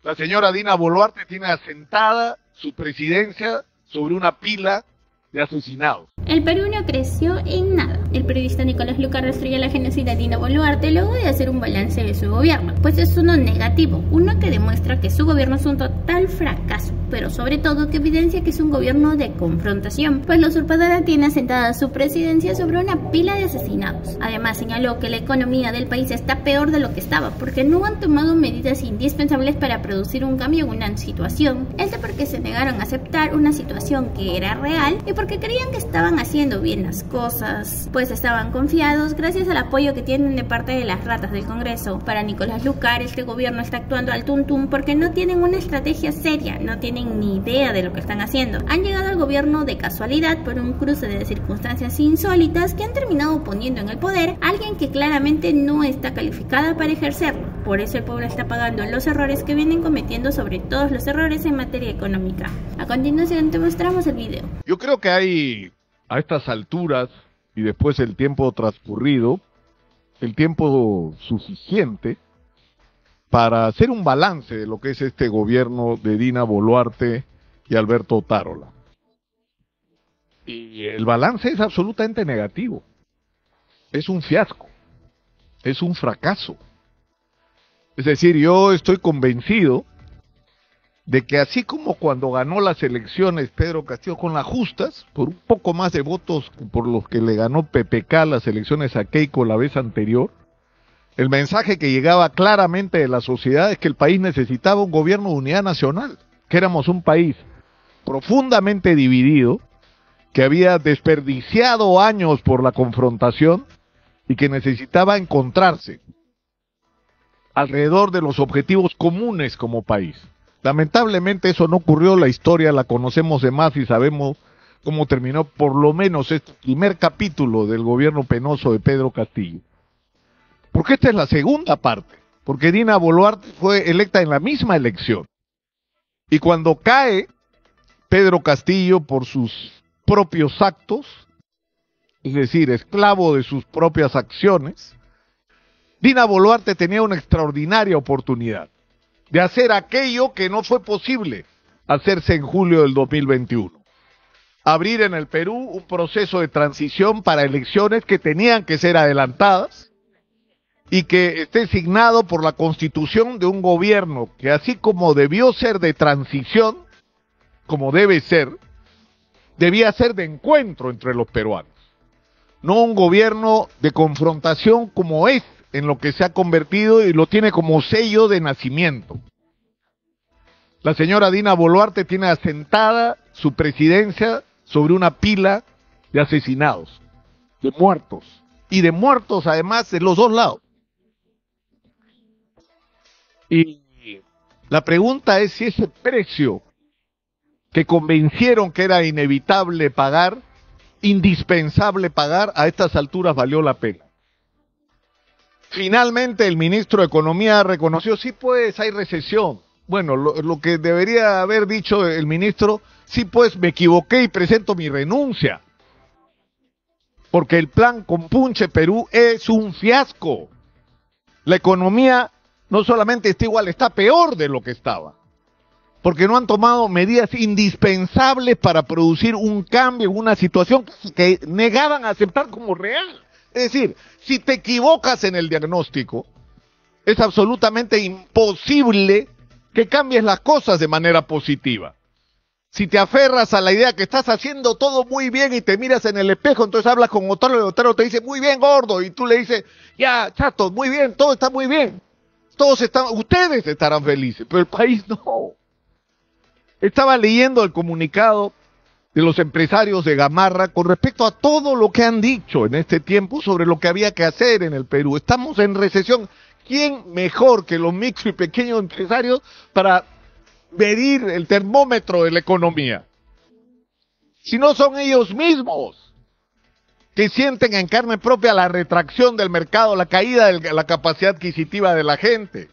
La señora Dina Boluarte tiene asentada su presidencia sobre una pila de asesinados. El Perú no creció en nada. El periodista Nicolás Lucar destruyó la genocida Dina Boluarte luego de hacer un balance de su gobierno, pues es uno negativo, uno que demuestra que su gobierno es un total fracaso, pero sobre todo que evidencia que es un gobierno de confrontación, pues la usurpadora tiene asentada su presidencia sobre una pila de asesinados. Además señaló que la economía del país está peor de lo que estaba, porque no han tomado medidas indispensables para producir un cambio en una situación. Esto porque se negaron a aceptar una situación que era real y porque creían que estaban haciendo bien las cosas, pues estaban confiados gracias al apoyo que tienen de parte de las ratas del Congreso. Para Nicolás Lucar, este gobierno está actuando al tuntum porque no tienen una estrategia seria, no tienen ni idea de lo que están haciendo. Han llegado al gobierno de casualidad por un cruce de circunstancias insólitas que han terminado poniendo en el poder a alguien que claramente no está calificada para ejercerlo. Por eso el pueblo está pagando los errores que vienen cometiendo, sobre todos los errores en materia económica. A continuación te mostramos el video. Yo creo que hay, a estas alturas y después del tiempo transcurrido, el tiempo suficiente para hacer un balance de lo que es este gobierno de Dina Boluarte y Alberto Otárola. Y el balance es absolutamente negativo. Es un fiasco. Es un fracaso. Es decir, yo estoy convencido de que así como cuando ganó las elecciones Pedro Castillo con las justas, por un poco más de votos por los que le ganó PPK las elecciones a Keiko la vez anterior, el mensaje que llegaba claramente de la sociedad es que el país necesitaba un gobierno de unidad nacional, que éramos un país profundamente dividido, que había desperdiciado años por la confrontación y que necesitaba encontrarse alrededor de los objetivos comunes como país. Lamentablemente eso no ocurrió, la historia la conocemos de más y sabemos cómo terminó por lo menos este primer capítulo del gobierno penoso de Pedro Castillo. Porque esta es la segunda parte, porque Dina Boluarte fue electa en la misma elección. Y cuando cae Pedro Castillo por sus propios actos, es decir, esclavo de sus propias acciones, Dina Boluarte tenía una extraordinaria oportunidad de hacer aquello que no fue posible hacerse en julio del 2021. Abrir en el Perú un proceso de transición para elecciones que tenían que ser adelantadas y que esté signado por la constitución de un gobierno que, así como debió ser de transición, como debe ser, debía ser de encuentro entre los peruanos. No un gobierno de confrontación como es en lo que se ha convertido y lo tiene como sello de nacimiento. La señora Dina Boluarte tiene asentada su presidencia sobre una pila de asesinados, de muertos, y de muertos además de los dos lados. Y la pregunta es si ese precio que convencieron que era inevitable pagar, indispensable pagar, a estas alturas valió la pena. Finalmente el ministro de Economía reconoció, sí pues hay recesión. Bueno, lo que debería haber dicho el ministro, sí pues me equivoqué y presento mi renuncia. Porque el plan Compunche Perú es un fiasco. La economía no solamente está igual, está peor de lo que estaba. Porque no han tomado medidas indispensables para producir un cambio en una situación que negaban a aceptar como real. Es decir, si te equivocas en el diagnóstico, es absolutamente imposible que cambies las cosas de manera positiva. Si te aferras a la idea que estás haciendo todo muy bien y te miras en el espejo, entonces hablas con Otárola y Otárola te dice, muy bien, gordo, y tú le dices, ya, chato, muy bien, todo está muy bien. Ustedes estarán felices, pero el país no. Estaba leyendo el comunicado de los empresarios de Gamarra con respecto a todo lo que han dicho en este tiempo sobre lo que había que hacer en el Perú. Estamos en recesión. ¿Quién mejor que los micro y pequeños empresarios para medir el termómetro de la economía? Si no son ellos mismos que sienten en carne propia la retracción del mercado, la caída de la capacidad adquisitiva de la gente,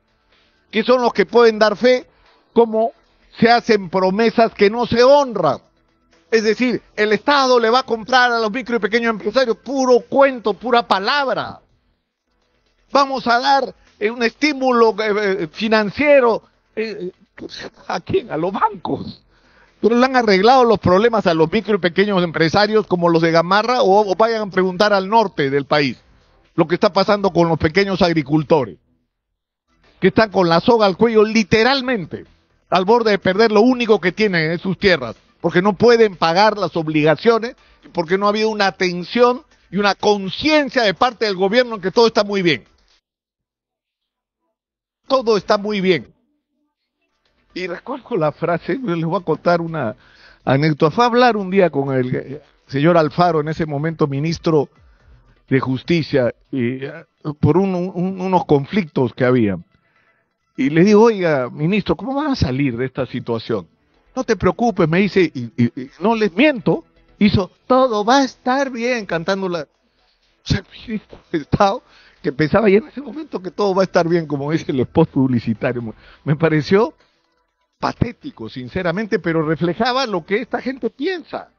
que son los que pueden dar fe cómo se hacen promesas que no se honran. Es decir, el Estado le va a comprar a los micro y pequeños empresarios puro cuento, pura palabra. Vamos a dar un estímulo financiero ¿A quién? A los bancos. Pero le han arreglado los problemas a los micro y pequeños empresarios como los de Gamarra, o vayan a preguntar al norte del país lo que está pasando con los pequeños agricultores, que están con la soga al cuello literalmente, al borde de perder lo único que tienen en sus tierras, porque no pueden pagar las obligaciones, porque no ha habido una atención y una conciencia de parte del gobierno en que todo está muy bien. Todo está muy bien. Y recuerdo la frase, les voy a contar una anécdota. Fue a hablar un día con el señor Alfaro, en ese momento ministro de Justicia, y por unos conflictos que había. Y le digo, oiga, ministro, ¿cómo van a salir de esta situación? No te preocupes, me dice, y no les miento, hizo, todo va a estar bien, cantando la... O sea, el ministro de Estado, que pensaba ya en ese momento que todo va a estar bien, como dice el spot publicitario. Me pareció patético, sinceramente, pero reflejaba lo que esta gente piensa.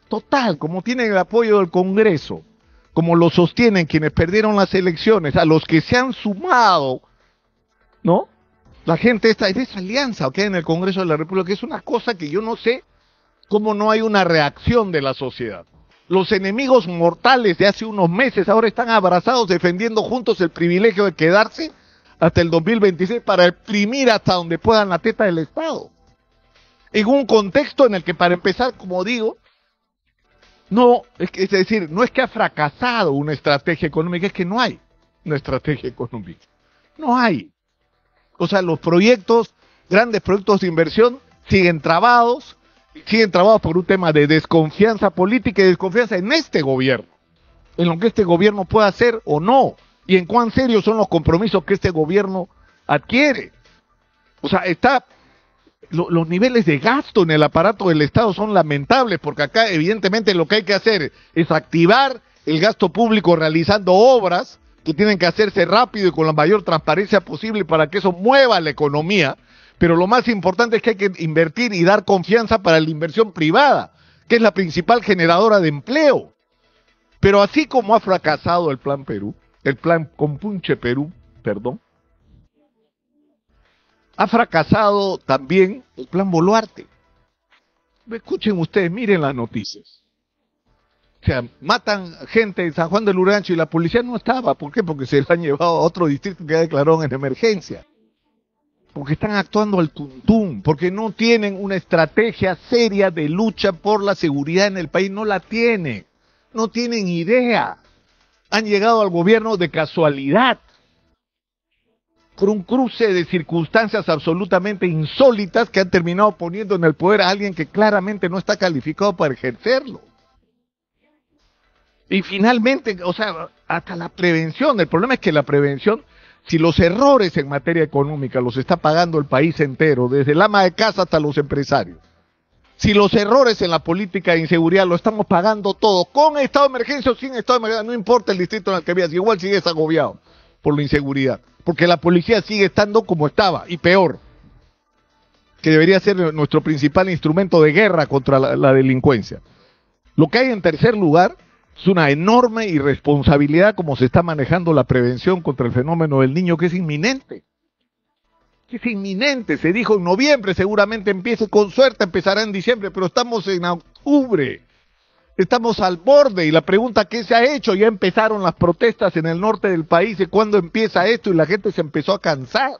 Total, como tienen el apoyo del Congreso, como lo sostienen quienes perdieron las elecciones, a los que se han sumado, ¿no? La gente esta, es de esa alianza que hay en el Congreso de la República, que es una cosa que yo no sé cómo no hay una reacción de la sociedad. Los enemigos mortales de hace unos meses ahora están abrazados defendiendo juntos el privilegio de quedarse hasta el 2026 para exprimir hasta donde puedan la teta del Estado. En un contexto en el que, para empezar, como digo, no, es decir, no es que ha fracasado una estrategia económica, es que no hay una estrategia económica. No hay. O sea, los proyectos, grandes proyectos de inversión, siguen trabados por un tema de desconfianza política y desconfianza en este gobierno, en lo que este gobierno pueda hacer o no, y en cuán serios son los compromisos que este gobierno adquiere. O sea, los niveles de gasto en el aparato del Estado son lamentables, porque acá evidentemente lo que hay que hacer es activar el gasto público realizando obras que tienen que hacerse rápido y con la mayor transparencia posible para que eso mueva la economía, pero lo más importante es que hay que invertir y dar confianza para la inversión privada, que es la principal generadora de empleo. Pero así como ha fracasado el Plan Perú, el Plan Compunche Perú, perdón, ha fracasado también el Plan Boluarte. Escuchen ustedes, miren las noticias. O sea, matan gente en San Juan del Urigancho y la policía no estaba. ¿Por qué? Porque se lo han llevado a otro distrito que ya declararon en emergencia. Porque están actuando al tuntún, porque no tienen una estrategia seria de lucha por la seguridad en el país. No la tienen, no tienen idea. Han llegado al gobierno de casualidad, por un cruce de circunstancias absolutamente insólitas que han terminado poniendo en el poder a alguien que claramente no está calificado para ejercerlo. Y finalmente, o sea, hasta la prevención, el problema es que la prevención, si los errores en materia económica los está pagando el país entero, desde el ama de casa hasta los empresarios, si los errores en la política de inseguridad lo estamos pagando todo, con estado de emergencia o sin estado de emergencia, no importa el distrito en el que vivas, igual sigues agobiado por la inseguridad, porque la policía sigue estando como estaba, y peor, que debería ser nuestro principal instrumento de guerra contra la delincuencia. Lo que hay en tercer lugar es una enorme irresponsabilidad como se está manejando la prevención contra el fenómeno del niño, que es inminente. Es inminente, se dijo en noviembre, seguramente empiece, con suerte empezará en diciembre, pero estamos en octubre, estamos al borde, y la pregunta ¿qué se ha hecho? Ya empezaron las protestas en el norte del país, de cuándo empieza esto, y la gente se empezó a cansar.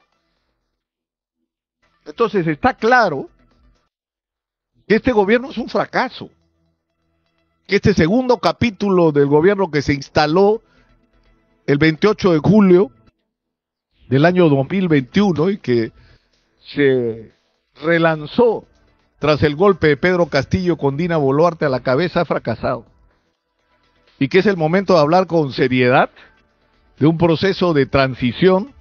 Entonces está claro que este gobierno es un fracaso, que este segundo capítulo del gobierno que se instaló el 28 de julio del año 2021 y que se relanzó tras el golpe de Pedro Castillo con Dina Boluarte a la cabeza, ha fracasado. Y que es el momento de hablar con seriedad de un proceso de transición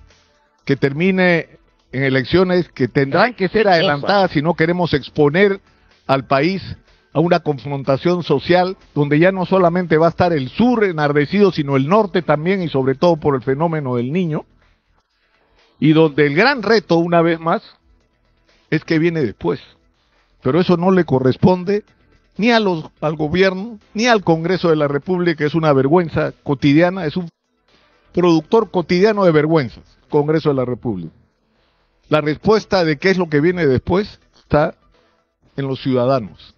que termine en elecciones que tendrán que ser adelantadas si no queremos exponer al país a una confrontación social donde ya no solamente va a estar el sur enardecido, sino el norte también, y sobre todo por el fenómeno del niño, y donde el gran reto, una vez más, es que viene después. Pero eso no le corresponde ni al gobierno, ni al Congreso de la República. Es una vergüenza cotidiana, es un productor cotidiano de vergüenzas, Congreso de la República. La respuesta de qué es lo que viene después está en los ciudadanos,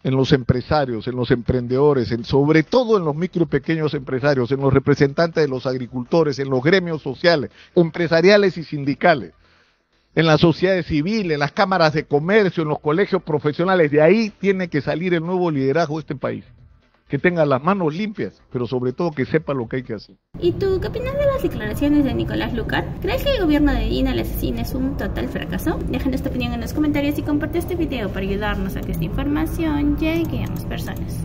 en los empresarios, en los emprendedores, sobre todo en los micro y pequeños empresarios, en los representantes de los agricultores, en los gremios sociales, empresariales y sindicales, en la sociedad civil, en las cámaras de comercio, en los colegios profesionales. De ahí tiene que salir el nuevo liderazgo de este país, que tenga las manos limpias, pero sobre todo que sepa lo que hay que hacer. ¿Y tú qué opinas de las declaraciones de Nicolás Lucar? ¿Crees que el gobierno de Dina la Asesina es un total fracaso? Déjanos tu opinión en los comentarios y comparte este video para ayudarnos a que esta información llegue a más personas.